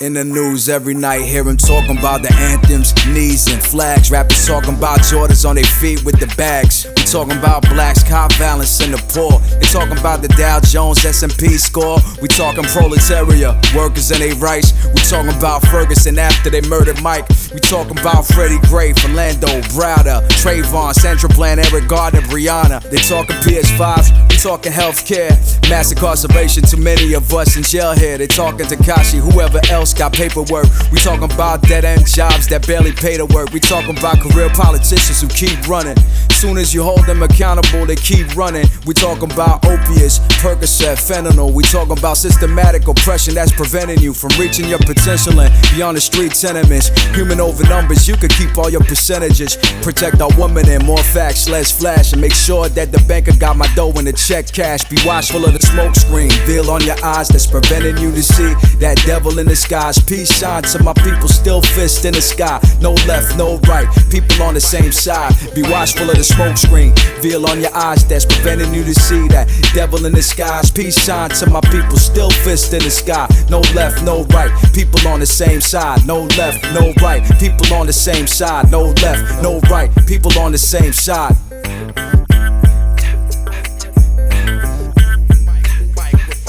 In the news every night, hear him talking about the anthems, knees and flags. Rappers talking about Jordans on their feet with the bags. We talking about blacks, cop violence in the poor. They talking about the Dow Jones S&P score. We talking proletariat, workers and their rights. We talking about Ferguson after they murdered Mike. We talking about Freddie Gray, Philando, Browder, Trayvon, Sandra Bland, Eric Gardner, Brianna. They talking PS5s, we talking healthcare, mass incarceration, too many of us in jail here. They talking Tekashi, whoever else got paperwork. We talking about dead-end jobs that barely pay to work. We talking about career politicians who keep running. Soon as you hold them accountable, they keep running. We talking about opiates, Percocet, fentanyl. We talking about systematic oppression that's preventing you from reaching your potential and beyond the street tenements. Human over numbers, you can keep all your percentages. Protect our women and more facts, less flash, and make sure that the banker got my dough in the check cash. Be watchful of the smoke screen, veil on your eyes that's preventing you to see that devil in the skies. Peace shine to my people, still fist in the sky. No left, no right, people on the same side. Be watchful of the smoke screen, veil on your eyes that's preventing you to see that devil in the skies. Peace shine to my people, still fist in the sky. No left, no right, people on the same side. No left, no right, people on the same side. No left, no right, people on the same side.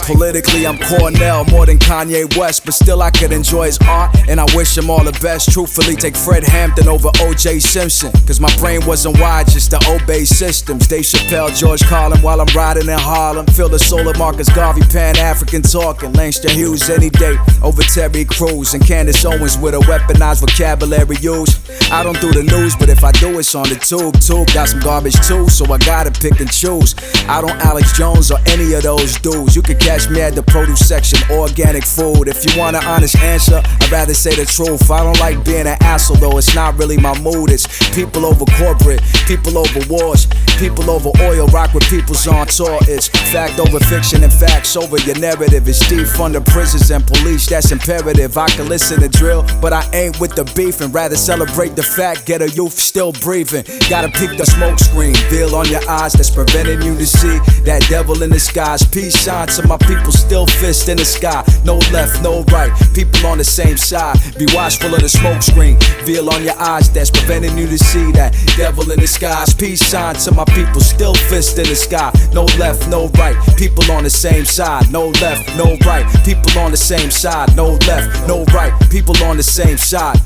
Politically, I'm Cornell, more than Kanye West, but still I could enjoy his art, and I wish him all the best. Truthfully, take Fred Hampton over O.J. Simpson, cause my brain wasn't wired just to obey systems. Dave Chappelle, George Carlin while I'm riding in Harlem. Feel the soul of Marcus Garvey, Pan-African talking. Langston Hughes any day over Terry Crews, and Candace Owens with a weaponized vocabulary used. I don't do the news, but if I do, it's on the tube. Got some garbage too, so I gotta pick and choose. I don't Alex Jones or any of those dudes. You could catch me at the produce section, organic food. If you want an honest answer, I'd rather say the truth. I don't like being an asshole, though it's not really my mood. It's people over corporate, people over wars, people over oil, rock with people's on tour. It's fact over fiction and facts over your narrative. It's defund the prisons and police, that's imperative. I can listen to drill, but I ain't with the beef, and rather celebrate the fact, get a youth still breathing. Gotta peek the smoke screen, veil on your eyes that's preventing you to see that devil in the skies. Peace shine to my people, still fist in the sky. No left, no right, people on the same side. Be watchful of the smoke screen, veil on your eyes that's preventing you to see that devil in the skies. Peace shine to my people, still fist in the sky. No left, no right, people on the same side. No left, no right, people on the same side. No left, no right, people on the same side.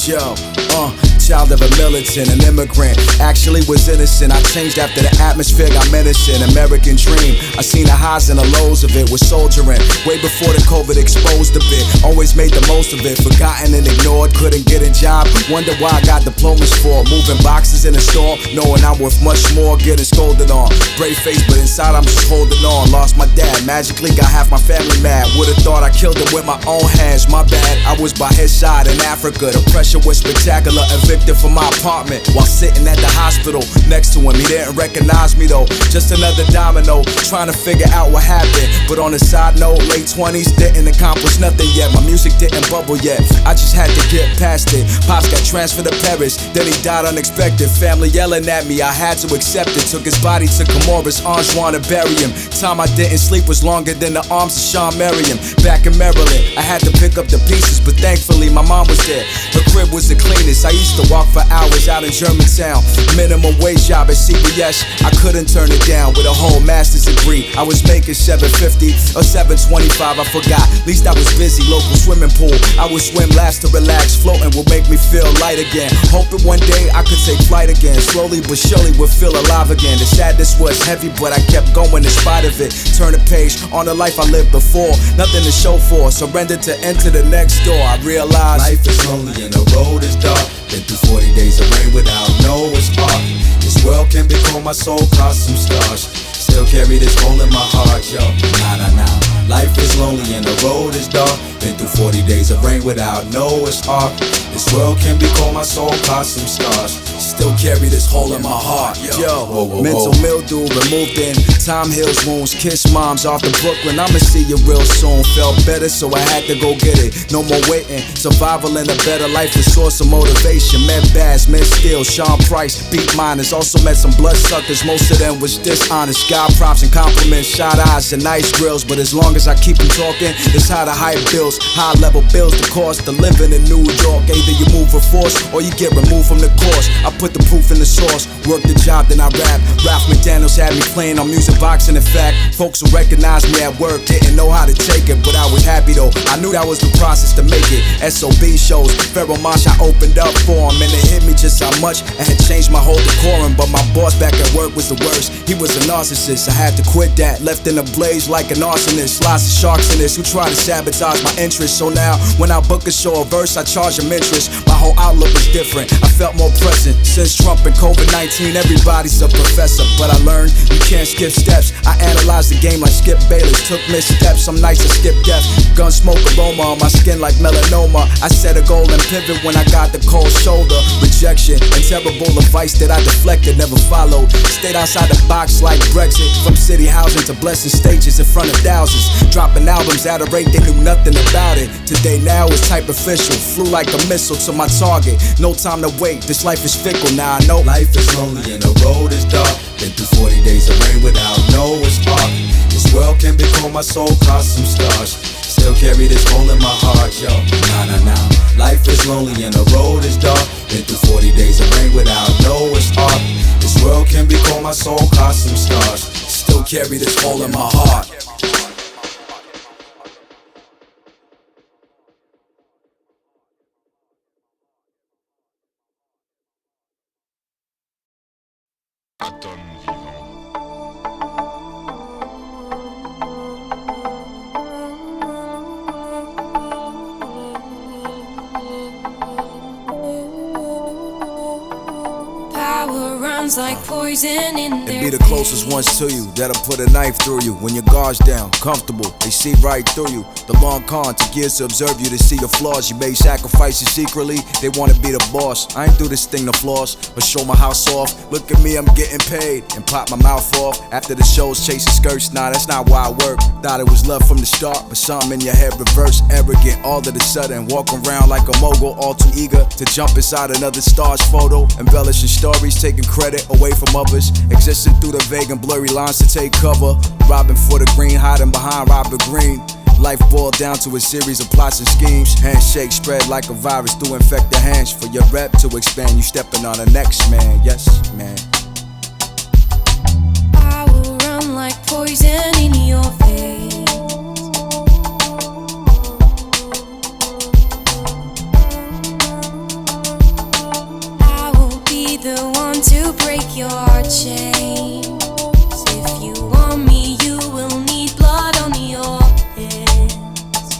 Yo, child of a militant, an immigrant, actually was innocent. I changed after the atmosphere got menacing. American dream, I seen the highs and the lows of it. Was soldiering, way before the COVID exposed a bit. Always made the most of it, forgotten and ignored. Couldn't get a job, wonder why I got diplomas for. Moving boxes in the store, knowing I'm worth much more. Getting scolded on, brave face, but inside I'm just holding on. Lost my dad, magically got half my family mad. Would've thought I killed him with my own hands, my bad. I was by his side in Africa, the pressure was spectacular. Evicted from my apartment while sitting at the hospital next to him. He didn't recognize me though, just another domino, trying to figure out what happened. But on a side note, late 20s, didn't accomplish nothing yet. My music didn't bubble yet, I just had to get past it. Pops got transferred to Paris, then he died unexpected. Family yelling at me, I had to accept it. Took his body to Comoros, Anjouan to bury him. Time I didn't sleep was longer than the arms of Sean Merriam. Back in Maryland, I had to pick up the pieces, but thankfully my mom was there. Her crib was the cleanest. I used to walk for hours out in Germantown. Minimum wage job at CBS, I couldn't turn it down. With a whole master's degree, I was making $750 or $725, I forgot. At least I was busy. Local swimming pool, I would swim laps to relax. Floating would make me feel light again. Hoping one day I could take flight again. Slowly but surely would feel alive again. The sadness was heavy, but I kept going in spite of it. Turn a page on the life I lived before. Nothing to show for, surrendered to enter the next door. I realized life is lonely and the road is dark. Been through 40 days of rain without Noah's Ark. This world can become my soul, cause some scars. Still carry this hole in my heart, yo. Nah. Life is lonely and the road is dark. Been through 40 days of rain without Noah's Ark. This world can become my soul, cause some scars. Still carry this hole in my heart, yo. Whoa. Mental mildew removed in time heals wounds. Kiss moms off to Brooklyn, I'ma see you real soon. Felt better, so I had to go get it. No more waiting, survival and a better life is source of motivation. Met Bass, met Steel, Sean Price, beat miners. Also met some bloodsuckers, most of them was dishonest. God props and compliments, shot eyes and nice grills. But as long as I keep them talking, it's how the hype builds. High level bills, the cost of living in New York. Either you move for force or you get removed from the course. I put the proof in the source, work the job, then I rap. Ralph McDaniels had me playing on music box. In fact, folks who recognized me at work didn't know how to take it, but I was happy though. I knew that was the process to make it. SOB shows, Pharaoh Mosh I opened up for him, and it hit me just how much I had changed my whole decorum. But my boss back at work was the worst. He was a narcissist. I had to quit that, left in a blaze like an arsonist. Lots of sharks in this who try to sabotage my interest. So now when I book a show or verse, I charge them interest. My whole outlook was different. I felt more present. Since Trump and COVID-19, everybody's a professor. But I learned you can't skip steps. I analyzed the game like Skip Bayless. Took missteps, some nights I skipped death. Gun smoke aroma on my skin like melanoma. I set a goal and pivot when I got the cold shoulder. Rejection and terrible advice that I deflected, never followed. Stayed outside the box like Brexit. From city housing to blessing stages in front of thousands. Dropping albums at a rate they knew nothing about it. Today now is type official. Flew like a missile to my target. No time to wait, this life is fickle. Now I know life is lonely and the road is dark. Been through 40 days of rain without Noah's Ark. This world can become my soul, cause some scars. Still carry this hole in my heart, yo. Nah. Life is lonely and the road is dark. Been through 40 days of rain without Noah's Ark. This world can become my soul, cause some scars. Still carry this hole in my heart. Like poison in their and be the closest ones to you that'll put a knife through you. When your guard's down, comfortable, they see right through you. The long con to gears to observe you, to see your flaws. You made sacrifices secretly, they wanna be the boss. I ain't do this thing to floss, but show my house off. Look at me, I'm getting paid, and pop my mouth off. After the shows, chasing skirts, nah, that's not why I work. Thought it was love from the start, but something in your head reversed. Arrogant, all of a sudden, walk around like a mogul, all too eager to jump inside another star's photo. Embellishing stories, taking credit away from others, existing through the vague and blurry lines to take cover. Robbing for the green, hiding behind Robert Greene. Life boiled down to a series of plots and schemes. Handshake spread like a virus to infect the hands. For your rep to expand, you stepping on the next man. Yes, man. I will run like poison in your face. I will be the one to break your chains. If you want me, you will need blood on your hands.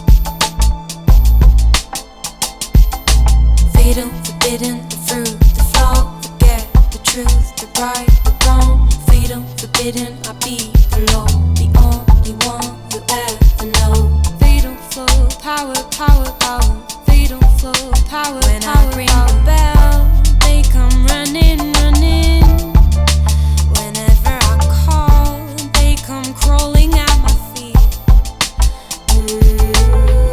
Fatal, forbidden, the fruit, the flaw, forget the truth, the right, the wrong. Fatal, forbidden, I be alone, the only one you ever know. Fatal flow, power, power, power. Fatal flow, power, when power, I ring the bell, they come running, running. Whenever I call, they come crawling at my feet.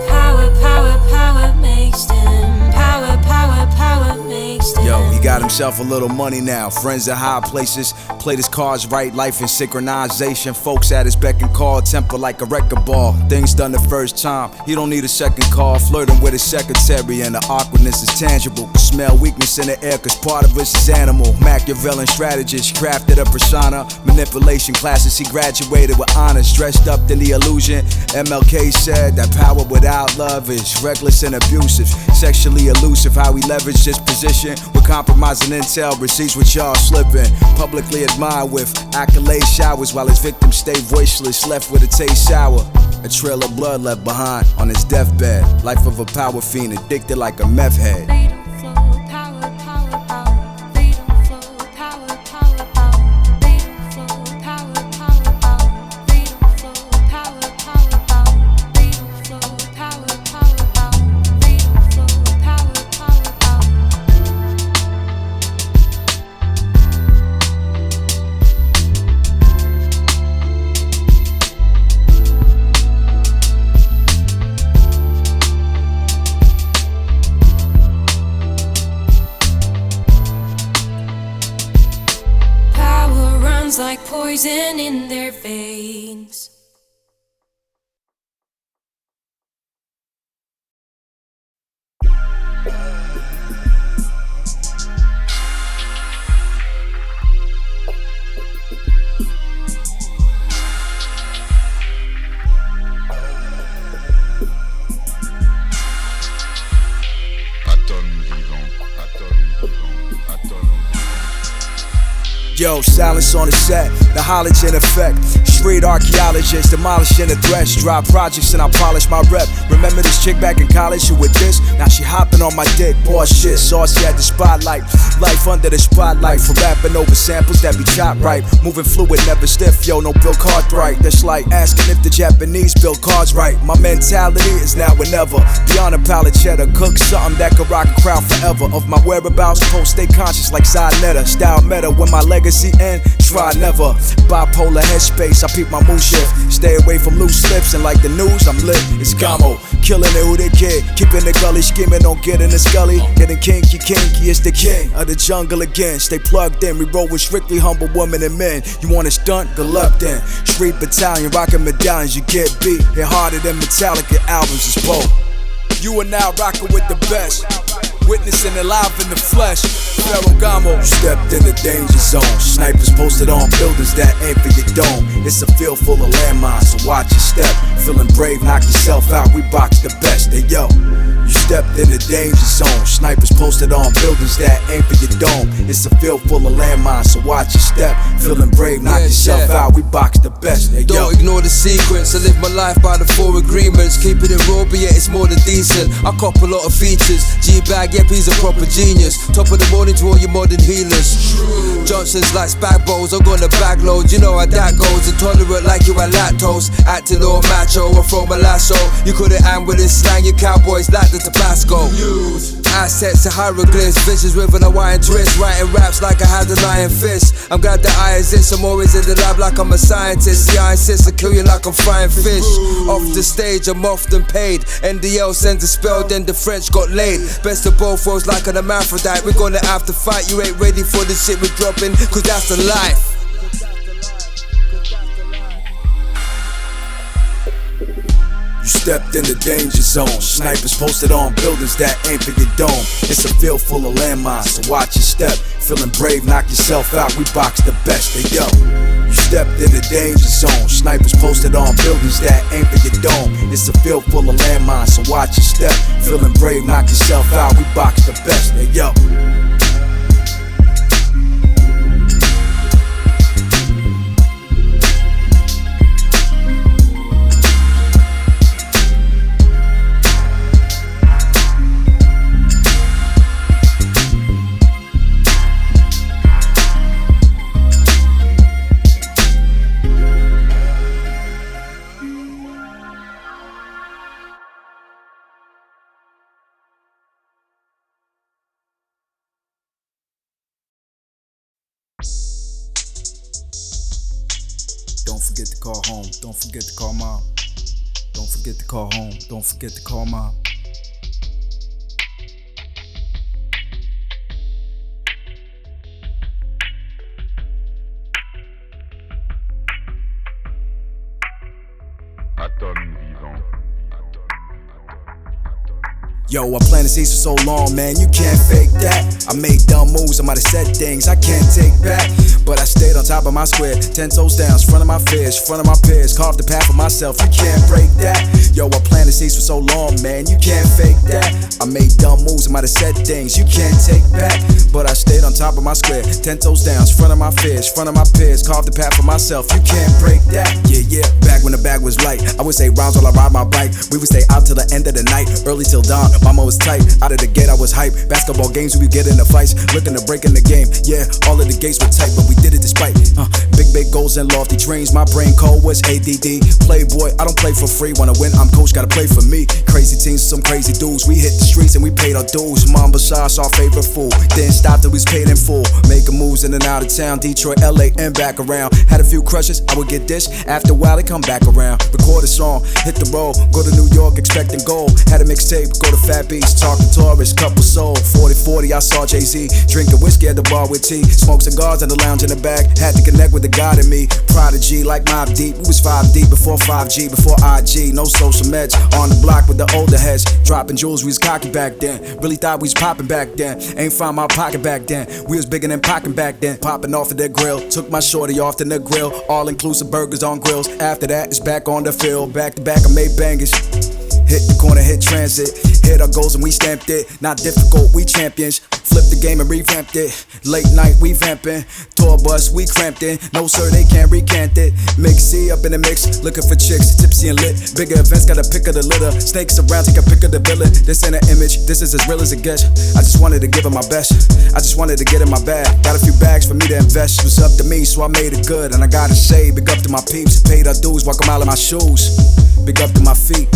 Power, power, power makes them. Power, power, power makes them. Yo, you gotta himself a little money now. Friends at high places, played his cards right, life in synchronization. Folks at his beck and call, temper like a wrecking ball. Things done the first time, he don't need a second call. Flirting with his secretary and the awkwardness is tangible. Smell weakness in the air cause part of us is animal. Machiavellian strategist, crafted a persona. Manipulation classes, he graduated with honors. Dressed up in the illusion, MLK said that power without love is reckless and abusive. Sexually elusive, how he leveraged his position with compromising intel, receipts with y'all slipping. Publicly admired with accolade showers while his victims stay voiceless, left with a taste sour. A trail of blood left behind on his deathbed. Life of a power fiend, addicted like a meth head. Like poison in their veins. Yo, silence on the set, the halogen effect. Street archaeologists demolishing the threats. Drop projects and I polish my rep. Remember this chick back in college who with this? Now she hopping on my dick, boy shit. Saucy at the spotlight, life under the spotlight. For rapping over samples that be chopped right. Moving fluid, never stiff, yo, no Bill Cartwright. That's like asking if the Japanese build cars right. My mentality is now or never. Beyond a pallet cheddar, cook something that could rock a crowd forever. Of my whereabouts, post stay conscious like Sinetta. Style meta when my legacy end, try never. Bipolar headspace, I peep my mood shift. Stay away from loose lips and like the news, I'm lit. It's Gamo, killing it who they kid. Keeping the gully scheming, don't get in the scully. Getting kinky, it's the king of the jungle again. Stay plugged in, we roll with strictly humble women and men. You want a stunt? Good luck then. Street battalion, rocking medallions, you get beat. Hit harder than Metallica albums is both. You are now rocking with the best. Witnessing it live in the flesh. Ferragamo, you stepped in the danger zone. Snipers posted on buildings that aim for your dome. It's a field full of landmines, so watch your step. Feeling brave, knock yourself out, we box the best. Hey yo, you stepped in the danger zone. Snipers posted on buildings that aim for your dome. It's a field full of landmines, so watch your step. Feeling brave, knock yourself out, we box the best. Hey yo, don't ignore the sequence. I live my life by the 4 agreements. Keeping it raw, but yet it's more than decent. I cop a lot of features. G-bag, yep, he's a proper genius. Top of the morning to all your modern healers. Johnson's like spag bowls, I'm gonna bag loads. You know how that goes. Intolerant like you are lactose. Acting all macho or from a lasso. You couldn't hang with this slang, you cowboys like the Tabasco. Assets to hieroglyphs, visions with an Hawaiian twist. Writing raps like I had an iron fist. I'm glad that I exist, I'm always in the lab like I'm a scientist. See, I insist to kill you like I'm frying fish. Off the stage, I'm often paid. NDL sends a spell, then the French got laid. Best of both worlds like an hermaphrodite. We're gonna have to fight, you ain't ready for the shit we're dropping, cause that's the life. you stepped in the danger zone. Snipers posted on buildings that aim for your dome. It's a field full of landmines, so watch your step. Feeling brave, knock yourself out, we box the best. Hey yo, you stepped in the danger zone. Snipers posted on buildings that aim for your dome. It's a field full of landmines, so watch your step. Feeling brave, knock yourself out, we box the best. Hey yo. Don't forget to call home. Don't forget to call mom. Don't forget to call home. Don't forget to call mom. Akhenaton vivant. Yo, I planted seeds for so long, man, you can't fake that. I made dumb moves, I might have said things I can't take back, but I stayed on top of my square, 10 toes down, front of my fears, front of my peers, carved the path for myself, you can't break that. Yo, I planted seeds for so long, man, you can't fake that. I made dumb moves, I might have said things you can't take back, but I stayed on top of my square, 10 toes down, front of my fears, front of my peers, carved the path for myself, you can't break that. Yeah, back when the bag was light, I would say rhymes while I ride my bike, we would stay out till the end of the night, early till dawn. Mama was tight, out of the gate I was hype. Basketball games we would get in the fights, looking to break in the game. Yeah, all of the gates were tight, but we did it despite big goals and lofty dreams. My brain cold was ADD. Playboy, I don't play for free. Wanna win, I'm coach, gotta play for me. Crazy teams, some crazy dudes. We hit the streets and we paid our dues. Mamba sauce, our favorite food. Didn't stop till we was paid in full. Making moves in and out of town, Detroit, LA, and back around. Had a few crushes, I would get dished. After a while, they come back around. Record a song, hit the road, go to New York, expecting gold. Had a mixtape, go to Fat Beats. Talking tourists, couple soul, 40-40, I saw Jay-Z. Drinking whiskey at the bar with tea. Smoke cigars in the lounge in the back. Had to connect with the God in me. Prodigy like Mob Deep. We was 5 deep before 5G, before IG. No social meds. On the block with the older heads. Dropping jewels, we was cocky back then. Really thought we was popping back then. Ain't found my pocket back then. We was bigger than pockin' back then. Popping off of the grill. Took my shorty off to the grill. All inclusive burgers on grills. After that, it's back on the field. Back to back, I made bangers. Hit the corner, hit transit. Hit our goals and we stamped it. Not difficult, we champions. Flipped the game and revamped it. Late night, we vamping. Tour bus, we cramped in. No sir, they can't recant it. Mix C up in the mix. Looking for chicks, tipsy and lit. Bigger events, got a pick of the litter. Snakes around, take a pick of the villain. This ain't an image, this is as real as it gets. I just wanted to give it my best. I just wanted to get in my bag. Got a few bags for me to invest. It was up to me, so I made it good. And I gotta say, big up to my peeps. Paid our dues, walk a mile in my shoes. Big up to my feet.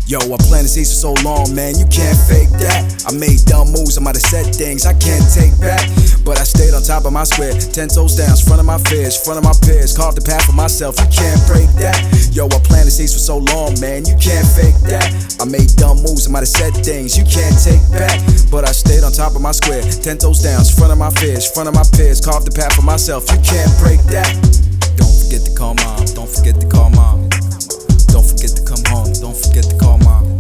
Yo, I planted seeds for so long, man, you can't fake that. I made dumb moves, I might have said things I can't take back, but I stayed on top of my square, 10 toes down, front of my fears, front of my peers, carved the path for myself, you can't break that. Yo, I planted seeds for so long, man, you can't fake that. I made dumb moves, I might have said things you can't take back, but I stayed on top of my square, 10 toes down, front of my fears, front of my peers, carved the path for myself, you can't break that. Don't forget to call mom, don't forget to call mom. Don't forget to come home, don't forget to call mom.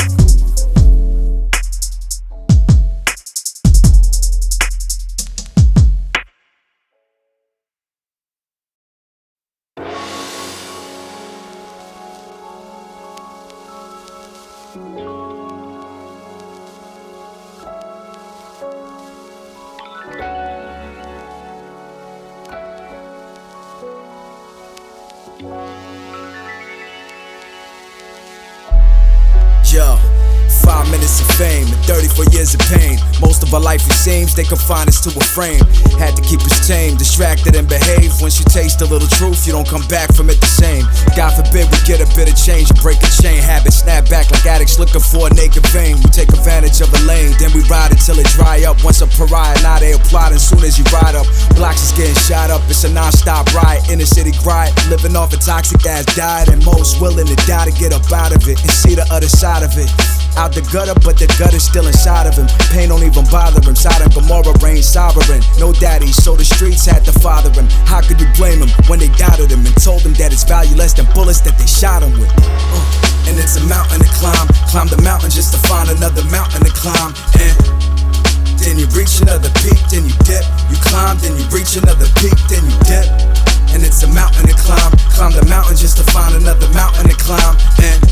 Yo, 5 minutes of fame and 34 years of pain. Most of our life, it seems, they confine us to a frame. Had to keep us tame, distracted and behave. Once you taste a little truth, you don't come back from it the same. God forbid we get a bit of change and break a chain. Habits snap back like addicts looking for a naked vein. We take advantage of a lane, then we ride it till it dry up. Once a pariah, now they applaud as soon as you ride up. Blocks is getting shot up, it's a non-stop riot. Inner city grind, living off a toxic ass diet. And most willing to die to get up out of it and see the other side of it. Out the gutter, but the gutter's still inside of him. Pain don't even bother him. Sodom, Gomorrah reigns sovereign. No daddy, so the streets had to father him. How could you blame him when they doubted him and told him that it's value less than bullets that they shot him with? And it's a mountain to climb. Climb the mountain just to find another mountain to climb. And then you reach another peak, then you dip. You climb, then you reach another peak, then you dip. And it's a mountain to climb. Climb the mountain just to find another mountain to climb. And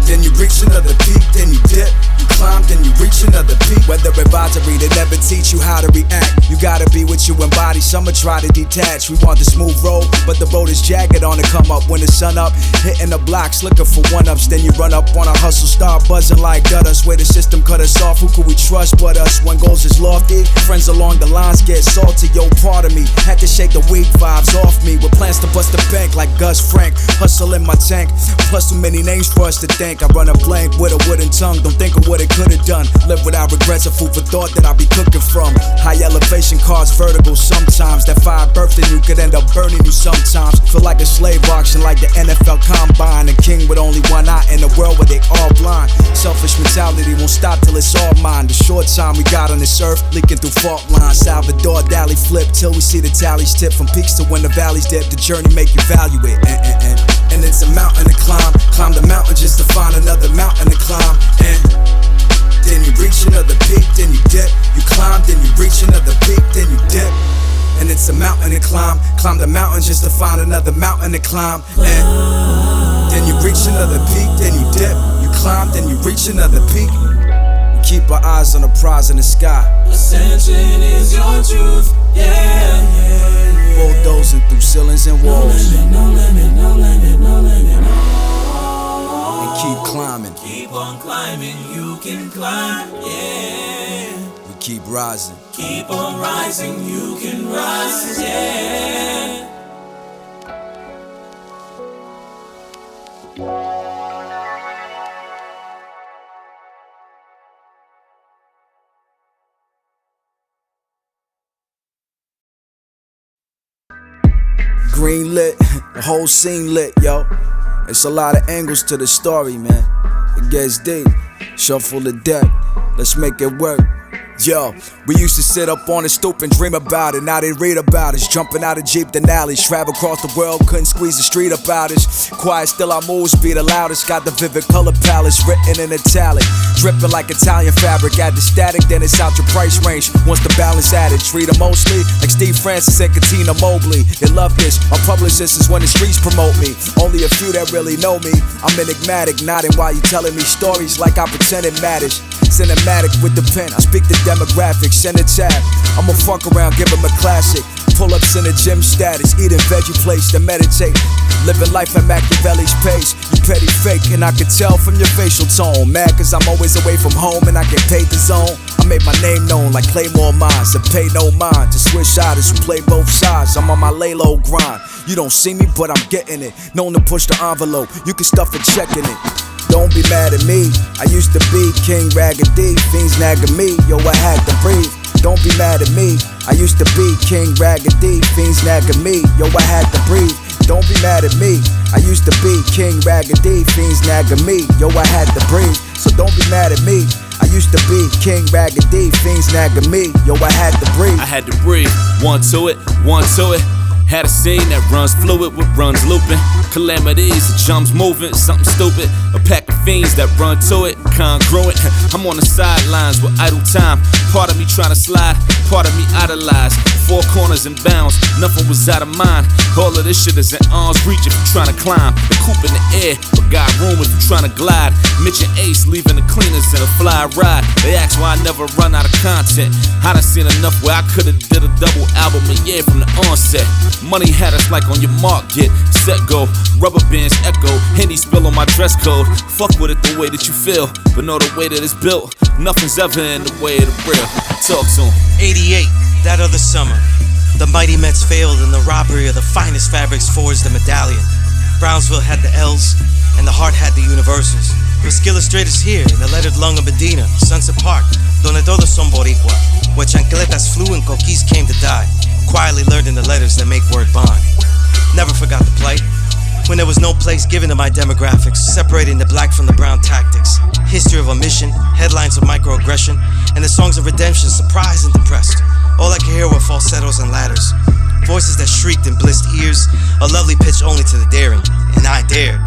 then you reach another peak, then you dip. You climb, then you reach another peak. Whether advisory, they never teach you how to react. You gotta be what you embody, some try to detach. We want the smooth road, but the road is jagged on the come up. When the sun up, hitting the blocks, looking for one-ups. Then you run up on a hustle, start buzzing like gutters. Where the system cut us off, who could we trust but us? When goals is lofty, friends along the lines get salty. Yo, part of me had to shake the weak vibes off me. With plans to bust the bank like Gus Frank. Hustle in my tank, plus too many names for us to thank. I run a blank with a wooden tongue, don't think of what it they could've done. Live without regrets, a food for thought that I'll be cooking from. High elevation cars, vertical sometimes. That fire birthing you could end up burning you sometimes. Feel like a slave auction, like the NFL Combine. A king with only one eye in a world where they all blind. Selfish mentality won't stop till it's all mine. The short time we got on this earth, leaking through fault lines. Salvador Dali flip till we see the tallies tip. From peaks to when the valleys dip, the journey make you value it. And it's a mountain to climb. Climb the mountain just to find another mountain to climb. And then you reach another peak, then you dip. You climb, then you reach another peak, then you dip. And it's a mountain to climb. Climb the mountain just to find another mountain to climb. And then you reach another peak, then you dip. You climb, then you reach another peak. Keep our eyes on the prize in the sky. Ascension is your truth, yeah. Bulldozing through ceilings and walls. No limit, no limit, no limit, no. And keep climbing. Keep on climbing, you can climb, yeah. We keep rising. Keep on rising, you can rise, yeah. Green lit, the whole scene lit, yo. It's a lot of angles to the story, man. It gets deep. Shuffle the deck, let's make it work. Yo, we used to sit up on the stoop and dream about it. Now they read about us, jumping out of Jeep and alleys. Travel across the world, couldn't squeeze the street about us. Quiet, still our moves be the loudest. Got the vivid color palettes written in italic. Dripping like Italian fabric. Add the static, then it's out your price range. Once the balance added, treat them mostly like Steve Francis and Katina Mobley. They love this, our publicist is when the streets promote me. Only a few that really know me. I'm enigmatic, nodding while you telling me stories like I pretend it matters. Cinematic with the pen, I speak the demographics, send a tab. I'ma fuck around, give him a classic. Pull-ups in the gym status, eating veggie plates to meditate. Living life at Machiavelli's pace. You petty fake, and I can tell from your facial tone. Mad cause I'm always away from home and I get paid the zone. I made my name known like Claymore Mines, and pay no mind to switch sides who play both sides. I'm on my lay-low grind. You don't see me, but I'm getting it. Known to push the envelope, you can stuff a check in it. Don't be mad at me, I used to be King Raggedy, fiends nagging me, yo I had to breathe. Don't be mad at me, I used to be King Raggedy, fiends nagging me, yo I had to breathe. Don't be mad at me, I used to be King Raggedy, fiends nagging me, yo I had to breathe. So don't be mad at me, I used to be King Raggedy, fiends nagging me, yo I had to breathe. I had to breathe, one to it, one to it. Had a scene that runs fluid with runs looping. Calamities, the jumps moving, something stupid. A pack of fiends that run to it, congruent. I'm on the sidelines with idle time. Part of me trying to slide, part of me idolize. Four corners and bounds, nothing was out of mind. All of this shit is in arm's reach if you're trying to climb. The coop in the air, but got room if you're trying to glide. Mitch and Ace leaving the cleaners in a fly ride. They ask why I never run out of content. I done seen enough where I could've did a double album a year from the onset. Money had us like on your mark, get set, go. Rubber bands echo, Henny spill on my dress code. Fuck with it the way that you feel, but know the way that it's built. Nothing's ever in the way of the real. Talk to him. 88, that other summer. The mighty Mets failed in the robbery of the finest fabrics forged the medallion. Brownsville had the L's, and the heart had the universals. Los Illustrator's here in the lettered lung of Medina, Sunset Park, donde todos son boricua, where chancletas flew and coquis came to die. Quietly learned in the letters that make word bond. Never forgot the plight, when there was no place given to my demographics, separating the black from the brown tactics. History of omission, headlines of microaggression, and the songs of redemption, surprised and depressed. All I could hear were falsettos and ladders, voices that shrieked in blissed ears, a lovely pitch only to the daring, and I dared.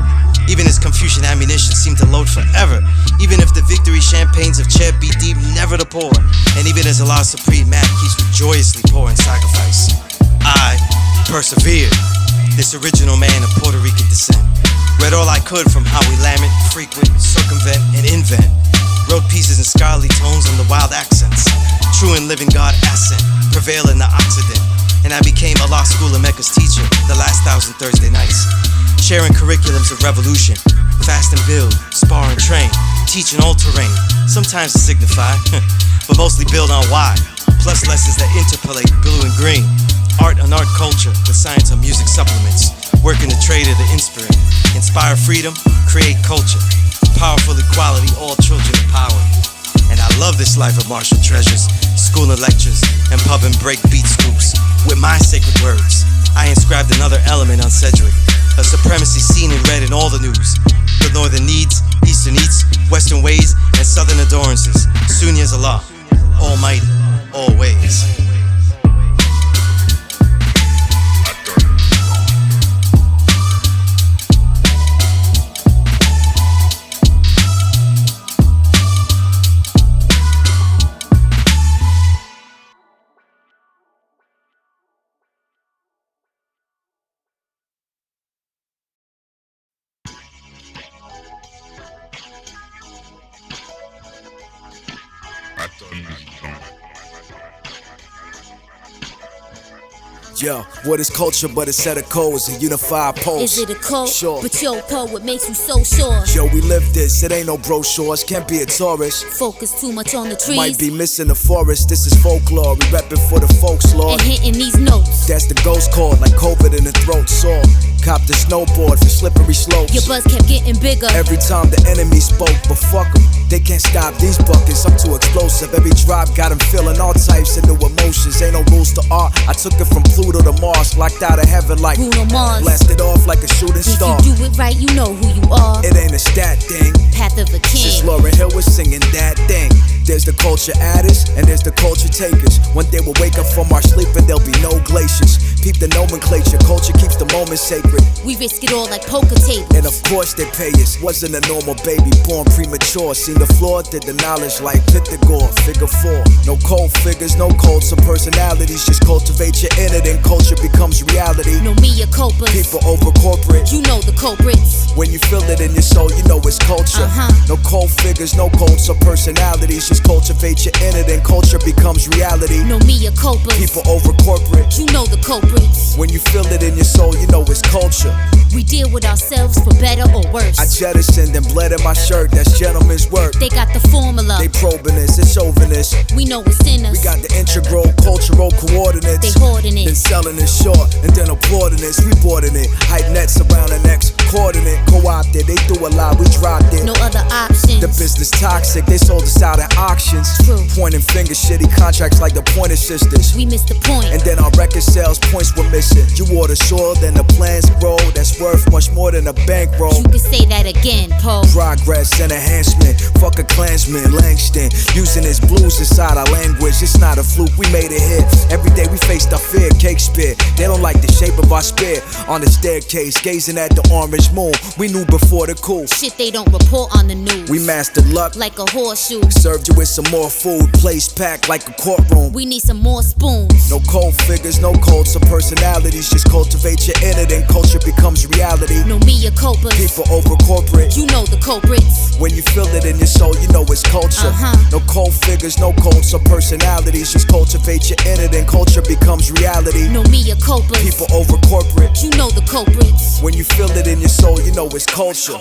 Even as Confucian ammunition seemed to load forever, even if the victory champagnes of Cheb be deep never to pour, and even as Allah Supreme Mad keeps joyously pouring sacrifice, I persevered. This original man of Puerto Rican descent read all I could from how we lament, frequent, circumvent, and invent. Wrote pieces in scholarly tones and the wild accents. True and living God accent prevail in the Occident, and I became a law school of Mecca's teacher the last 1,000 Thursday nights. Sharing curriculums of revolution, fast and build, spar and train, teach in all terrain, sometimes to signify, but mostly build on why, plus lessons that interpolate blue and green. Art and art culture with science and music supplements, working the trade of the inspired, inspire freedom, create culture. powerful equality, all children of power. And I love this life of martial treasures, school and lectures, and pub and break beat scoops. With my sacred words, I inscribed another element on Sedgwick, a supremacy seen and read in all the news. The northern needs, eastern eats, western ways, and southern adorances. Sunni is Allah, almighty, always. Yo, what is culture but a set of codes, a unified pulse? Is it a code? Sure. But yo, Poe, what makes you so sure? Yo, we live this, it ain't no brochures, can't be a tourist. Focus too much on the trees. Might be missing the forest, this is folklore, we reppin' for the folks, Lord. And hitting these notes. That's the ghost chord, like COVID in the throat sore. Cop the snowboard for slippery slopes. Your buzz kept getting bigger. Every time the enemy spoke, but fuck 'em, they can't stop these buckets, I'm too explosive. Every drop got 'em feeling all types of new emotions. Ain't no rules to art, I took it from Pluto to Mars. Locked out of heaven like Bruno Mars. Blasted off like a shooting star. If you do it right, you know who you are. It ain't a stat thing. Path of a Since king. Lauryn Hill was singing that thing. There's the culture adders and there's the culture takers. One day we'll wake up from our sleep and there'll be no glaciers. Peep the nomenclature, culture keeps the moment sacred. We risk it all like poker tables. And of course they pay us. Wasn't a normal baby, born premature. Seen the floor, did the knowledge like Pythagoras. Figure 4. No cold figures, no cults or personalities. Just cultivate your inner, then culture becomes reality. No me or copas. People over corporate. You know the culprits. When you feel it in your soul, you know it's culture. No cold figures, no cults or personalities. Just cultivate your inner, then culture becomes reality. No me or copas. People over corporate. You know the culprits. When you feel it in your soul, you know it's culture. We deal with ourselves for better or worse. I jettisoned and bled in my shirt, that's gentleman's work. They got the formula. They probing us, it's chauvinist. We know what's in us. We got the integral, cultural coordinates. They hoarding it. Then selling it short, and then applauding us. We boarding it. Hype nets around the next coordinate. Co-opted, they threw a lot, we dropped it. No other options. The business toxic, they sold us out at auctions. True. Pointing fingers, shitty contracts like the Pointer Sisters. We missed the point. And then our record sales points were missing. You water soil, then the plants grow. That's worth much more than a bankroll. You can say that again, Poe. Progress and enhancement. Fuck a Klansman, Langston. Using his blues inside our language. It's not a fluke, we made it hit. Every day we faced our fear, cake spit. They don't like the shape of our spear. On the staircase, gazing at the orange moon. We knew before the coup. Shit they don't report on the news. We mastered luck like a horseshoe. Served you with some more food. Place packed like a courtroom. We need some more spoons. No cold figures, no cults or personalities. Just cultivate your inner, then culture becomes reality. No me or copas. People over corporate. You know the culprits. When you feel it in your soul, you know it's culture. No cold figures, no cults or personalities. Just cultivate your inner, then culture becomes reality. No me or copas. People over corporate. You know the culprits. When you feel it in your soul, you know it's culture.